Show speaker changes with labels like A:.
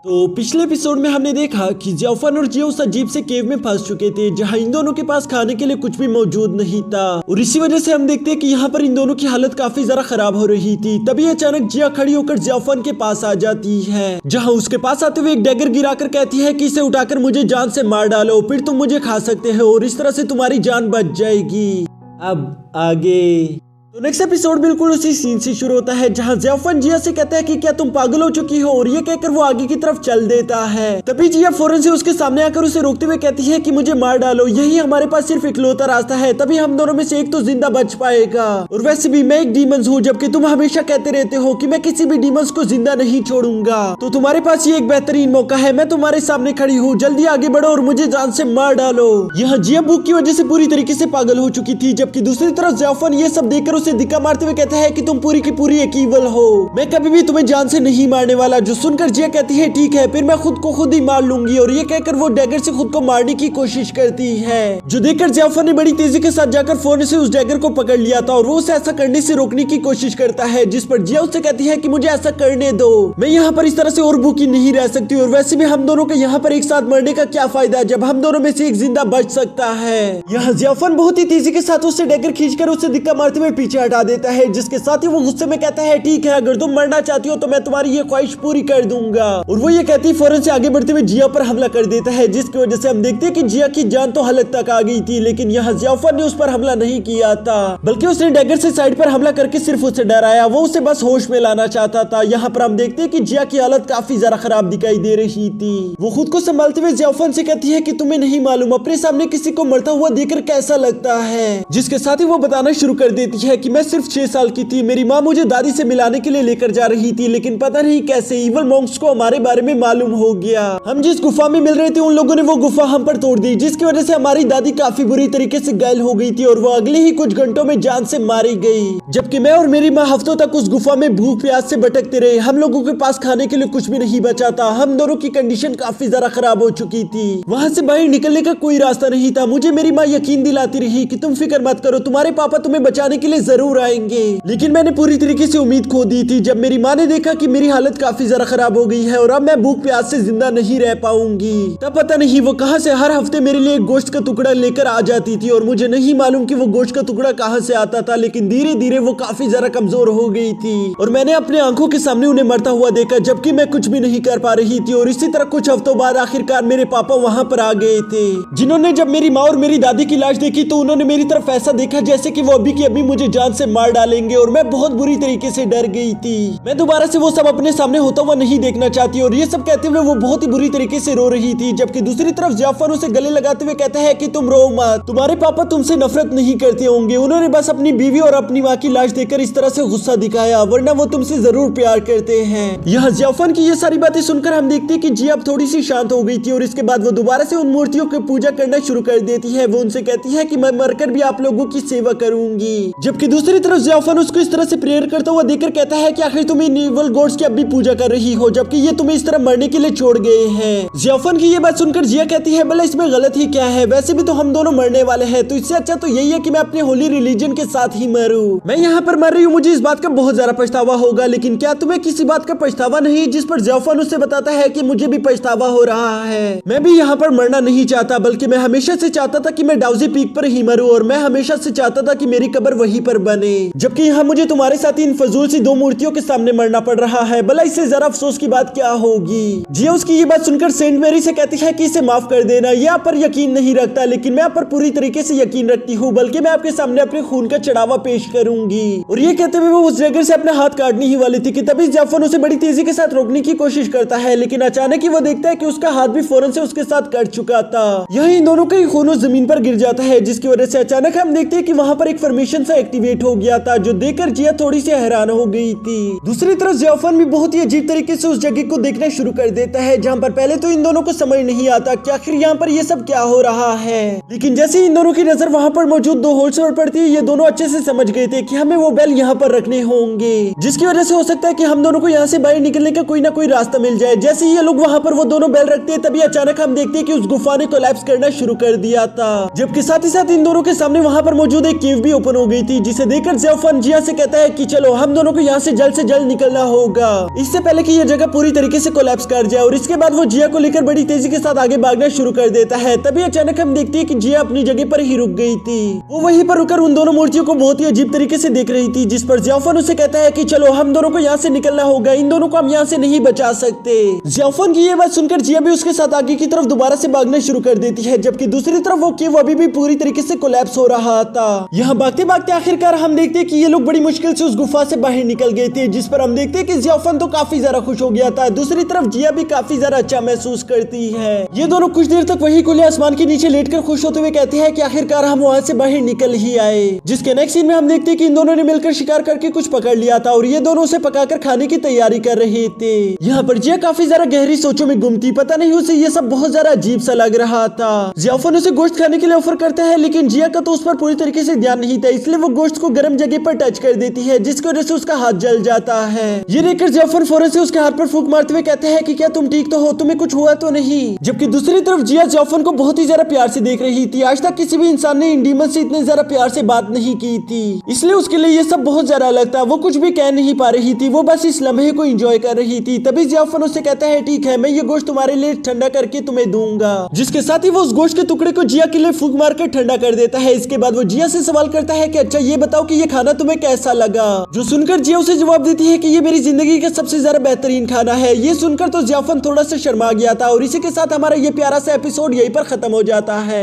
A: तो पिछले एपिसोड में हमने देखा कि जियाफन और जियो उस अजीब से केव में फंस चुके थे जहां इन दोनों के पास खाने के लिए कुछ भी मौजूद नहीं था और इसी वजह से हम देखते हैं कि यहाँ पर इन दोनों की हालत काफी ज्यादा खराब हो रही थी। तभी अचानक जिया खड़ी होकर जियाफन के पास आ जाती है जहाँ उसके पास आते हुए एक डैगर गिराकर कहती है कि इसे उठाकर मुझे जान से मार डालो, फिर तुम मुझे खा सकते हो और इस तरह से तुम्हारी जान बच जाएगी। अब आगे तो नेक्स्ट एपिसोड बिल्कुल उसी सीन से शुरू होता है जहां जियाफन जिया से कहता है कि क्या तुम पागल हो चुकी हो और ये कहकर वो आगे की तरफ चल देता है। तभी जिया फौरन से उसके सामने आकर उसे रोकते हुए कहती है कि मुझे मार डालो, यही हमारे पास सिर्फ इकलौता रास्ता है, तभी हम दोनों में से एक तो जिंदा बच पाएगा। और वैसे भी मैं एक डीमंस हूँ, जबकि तुम हमेशा कहते रहते हो कि मैं किसी भी डीमंस को जिंदा नहीं छोड़ूंगा, तो तुम्हारे पास ये एक बेहतरीन मौका है। मैं तुम्हारे सामने खड़ी हूँ, जल्दी आगे बढ़ो और मुझे जान से मार डालो। यहाँ जिया भूख की वजह से पूरी तरीके से पागल हो चुकी थी, जबकि दूसरी तरफ जियाफन ये सब देखकर उसे धिक्का मारते हुए कहता है कि तुम पूरी की पूरी एक ईवल हो, मैं कभी भी तुम्हें जान से नहीं मारने वाला। जो सुनकर जिया कहती है ठीक है, फिर मैं खुद को खुद ही मार लूंगी और ये कहकर वो डैगर से खुद को मारने की कोशिश करती है। जो देखकर जियाफन ने बड़ी तेजी के साथ जाकर फोन से उस डैगर को पकड़ लिया था और वो उसे ऐसा करने से रोकने की कोशिश करता है, जिस पर जिया उससे कहती है कि मुझे ऐसा करने दो, मैं यहाँ पर इस तरह से और भूखी नहीं रह सकती और वैसे भी हम दोनों के यहाँ पर एक साथ मरने का क्या फायदा जब हम दोनों में से एक जिंदा बच सकता है। यहाँ जियाफन बहुत ही तेजी के साथ उससे डैगर खींचकर उसे धिक्का मारते हुए पीछे हटा देता है, जिसके साथ ही वो गुस्से में कहता है ठीक है, अगर तुम मरना चाहती हो तो मैं तुम्हारी ये ख्वाहिश पूरी कर दूंगा। और वो ये कहती फौरन से आगे बढ़ते हुए जिया पर हमला कर देता है, जिसकी वजह से हम देखते हैं कि जिया की जान तो हलक तक आ गई थी, लेकिन यहाँ जियाफन ने उस पर हमला नहीं किया था, बल्कि उसने डैगर से साइड पर हमला करके सिर्फ उसे डराया। वो उसे बस होश में लाना चाहता था। यहाँ पर हम देखते हैं कि जिया की हालत काफी ज्यादा खराब दिखाई दे रही थी। वो खुद को संभालते हुए जियाफन से कहती है कि तुम्हें नहीं मालूम अपने सामने किसी को मरता हुआ देखकर कैसा लगता है, जिसके साथ ही वो बताना शुरू कर देती है कि मैं सिर्फ 6 साल की थी, मेरी माँ मुझे दादी से मिलाने के लिए लेकर जा रही थी, लेकिन पता नहीं कैसे इवल मॉन्क्स को हमारे बारे में मालूम हो गया। हम जिस गुफा में मिल रहे थे उन लोगों ने वो गुफा हम पर तोड़ दी, जिसकी वजह से हमारी दादी काफी बुरी तरीके से घायल हो गई थी और वो अगले ही कुछ घंटों में जान से मारी गई, जबकि मैं और मेरी माँ हफ्तों तक उस गुफा में भूख प्यास से भटकते रहे। हम लोगों के पास खाने के लिए कुछ भी नहीं बचा था। हम दोनों की कंडीशन काफी ज्यादा खराब हो चुकी थी। वहाँ से बाहर निकलने का कोई रास्ता नहीं था। मुझे मेरी माँ यकीन दिलाती रही कि तुम फिक्र मत करो, तुम्हारे पापा तुम्हें बचाने के लिए जरूर आएंगे, लेकिन मैंने पूरी तरीके से उम्मीद खो दी थी जब मेरी माँ ने देखा कि मेरी हालत काफी ज्यादा खराब हो गई है और अब मैं भूख प्यास से जिंदा नहीं रह पाऊंगी। तब पता नहीं वो कहां से हर हफ्ते मेरे लिए एक गोश्त का टुकड़ा लेकर आ जाती थी और मुझे नहीं मालूम कि वो गोश्त का टुकड़ा कहां से आता था, लेकिन धीरे धीरे वो काफी ज्यादा कमजोर हो गई थी और मैंने अपने आंखों के सामने उन्हें मरता हुआ देखा, जबकि मैं कुछ भी नहीं कर पा रही थी। और इसी तरह कुछ हफ्तों बाद आखिरकार मेरे पापा वहाँ पर आ गए थे, जिन्होंने जब मेरी माँ और मेरी दादी की लाश देखी तो उन्होंने मेरी तरफ ऐसा देखा जैसे कि वो अभी की अभी मुझे जान से मार डालेंगे और मैं बहुत बुरी तरीके से डर गई थी। मैं दोबारा से वो सब अपने सामने होता हुआ नहीं देखना चाहती और ये सब कहते हुए वो बहुत ही बुरी तरीके से रो रही थी, जबकि दूसरी तरफ जियाफन उसे गले लगाते हुए कहता है कि तुम रो मत, तुम्हारे पापा तुमसे नफरत नहीं करते होंगे, उन्होंने बस अपनी बीवी और अपनी माँ की लाश देखकर इस तरह से गुस्सा दिखाया, वरना वो तुमसे जरूर प्यार करते हैं। यहाँ जियाफन की ये सारी बातें सुनकर हम देखते हैं कि जिया अब थोड़ी सी शांत हो गई थी और इसके बाद वो दोबारा से उन मूर्तियों की पूजा करना शुरू कर देती है। वो उनसे कहती है कि मैं मरकर भी आप लोगों की सेवा करूंगी, जबकि दूसरी तरफ जियाफन उसको इस तरह से प्रेयर करता हुआ देखकर कहता है कि आखिर तुम इन इवल गॉड्स की अब भी पूजा कर रही हो, जबकि ये तुम्हें इस तरह मरने के लिए छोड़ गए हैं। जियाफन की ये बात सुनकर जिया कहती है भला इसमें गलत ही क्या है, वैसे भी तो हम दोनों मरने वाले हैं, तो इससे अच्छा तो यही है कि मैं अपने होली रिलीजन के साथ ही मरूं। मैं यहाँ पर मर रही हूँ, मुझे इस बात का बहुत ज्यादा पछतावा होगा, लेकिन क्या तुम्हें किसी बात का पछतावा नहीं? जिस पर जियाफन उससे बताता है कि मुझे भी पछतावा हो रहा है, मैं भी यहाँ पर मरना नहीं चाहता, बल्कि मैं हमेशा से चाहता था कि मैं डाउजी पीक पर ही मरूं और मैं हमेशा से चाहता था कि मेरी कब्र वहीं पर बने, जबकि यहाँ मुझे तुम्हारे साथ इन फजूल सी 2 मूर्तियों के सामने मरना पड़ रहा है। भला इससे जरा अफसोस की बात क्या होगी? जिया उसकी ये बात सुनकर सेंट मैरी से कहती है कि इसे माफ कर देना, ये आप पर यकीन नहीं रखता, लेकिन मैं आप पर पूरी तरीके से यकीन रखती हूँ, बल्कि मैं आपके सामने अपने खून का चढ़ावा पेश करूंगी। और ये कहते हुए वो उस डैगर से अपना हाथ काटने ही वाली थी कि तभी जियाफन उसे बड़ी तेजी के साथ रोकने की कोशिश करता है, लेकिन अचानक ही वो देखता है कि उसका हाथ भी फौरन से उसके साथ कट चुका था। यही इन दोनों का ही खून जमीन पर गिर जाता है, जिसकी वजह से अचानक हम देखते हैं कि वहाँ पर एक फॉर्मेशन सा एक्टिवेट हो गया था, जो देखकर जिया थोड़ी सी हैरान हो गई थी। दूसरी तरफ जियाफन भी बहुत ही अजीब तरीके से उस जगह को देखना शुरू कर देता है, जहाँ पर पहले तो इन दोनों को समझ नहीं आता कि आखिर यहाँ पर ये सब क्या हो रहा है, लेकिन जैसे ही इन दोनों की नजर वहाँ पर मौजूद 2 होल्स पर पड़ती है, ये दोनों अच्छे से समझ गए थे कि हमें वो बेल यहाँ पर रखने होंगे, जिसकी वजह से हो सकता है कि हम दोनों को यहाँ से बाहर निकलने का कोई ना कोई रास्ता मिल जाए। जैसे ही ये लोग वहाँ पर वो दोनों बेल रखते हैं, तभी अचानक हम देखते हैं कि उस गुफा ने कोलैप्स करना शुरू कर दिया था, जबकि साथ ही साथ इन दोनों के सामने वहाँ पर मौजूद एक केव भी ओपन हो गई थी, जिसे देखकर जियाफन जिया से कहता है कि चलो हम दोनों को यहाँ से जल्द निकलना होगा, इससे पहले कि ये जगह पूरी तरीके से कोलैप्स कर जाए। और इसके बाद वो जिया को लेकर बड़ी तेजी के साथ आगे भागना शुरू कर देता है। तभी अचानक हम देखते हैं कि जिया अपनी जगह पर ही रुक गई थी। वो वहीं पर रुककर उन दोनों मूर्तियों को बहुत ही अजीब तरीके से देख रही थी, जिस पर जियाफन उसे कहता है कि चलो हम दोनों को यहाँ से निकलना होगा, इन दोनों को हम यहाँ से नहीं बचा सकते। जियाफन की ये बात सुनकर जिया भी उसके साथ आगे की तरफ दोबारा से भागना शुरू कर देती है, जबकि दूसरी तरफ वो केव अभी भी पूरी तरीके से कोलैप्स हो रहा था। यहाँ भागते भागते आखिरकार हम देखते हैं कि ये लोग बड़ी मुश्किल से उस गुफा से बाहर निकल गए थे, जिस पर हम देखते हैं कि जियाफन तो काफी ज्यादा खुश हो गया था। दूसरी तरफ जिया भी काफी ज्यादा अच्छा महसूस करती है। ये दोनों कुछ देर तक वही खुले आसमान के नीचे लेटकर खुश होते हुए कहते हैं कि आखिरकार हम वहाँ से बाहर निकल ही आए। जिसके नेक्स्ट सीन में हम देखते हैं कि इन दोनों ने मिलकर शिकार करके कुछ पकड़ लिया था और ये दोनों उसे पकाकर खाने की तैयारी कर रहे थे। यहाँ पर जिया काफी ज्यादा गहरी सोचों में गुम थी, पता नहीं उसे ये सब बहुत ज्यादा अजीब सा लग रहा था। जियाफन उसे गोश्त खाने के लिए ऑफर करता है, लेकिन जिया का तो उस पर पूरी तरीके से ध्यान नहीं था, इसलिए वो गोश्त को गर्म जगह पर टच कर देती है, जिसकी वजह से उसका हाथ जल जाता है। ये देखकर जियाफन फौरन से उसके हाथ पर फूंक मारते हुए कहते हैं कि क्या तुम ठीक तो हो, तुम्हें कुछ हुआ तो नहीं। जबकि दूसरी तरफ जिया जियाफन को बहुत ही ज्यादा प्यार से देख रही थी। आज तक किसी भी इंसान ने इन डीमन से इतने ज्यादा प्यार से बात नहीं की थी, इसलिए उसके लिए ये सब बहुत ज्यादा अलग था। वो कुछ भी कह नहीं पा रही थी, वो बस इस लम्हे को एंजॉय कर रही थी। तभी जियाफन उससे कहता है ठीक है, मैं ये गोश्त तुम्हारे लिए ठंडा करके तुम्हें दूंगा। जिसके साथ ही वो उस गोश्त के टुकड़े को जिया के लिए फूंक मारकर ठंडा कर देता है। इसके बाद वो जिया से सवाल करता है कि अच्छा ये बताओ कि ये खाना तुम्हें कैसा लगा। जो सुनकर जिया उसे जवाब देती है कि ये मेरी जिंदगी का सबसे ज्यादा बेहतरीन खाना है। ये सुनकर तो जियाफन थोड़ा सा शर्मा गया था। और इसी के साथ हमारा ये प्यारा सा एपिसोड यहीं पर खत्म हो जाता है।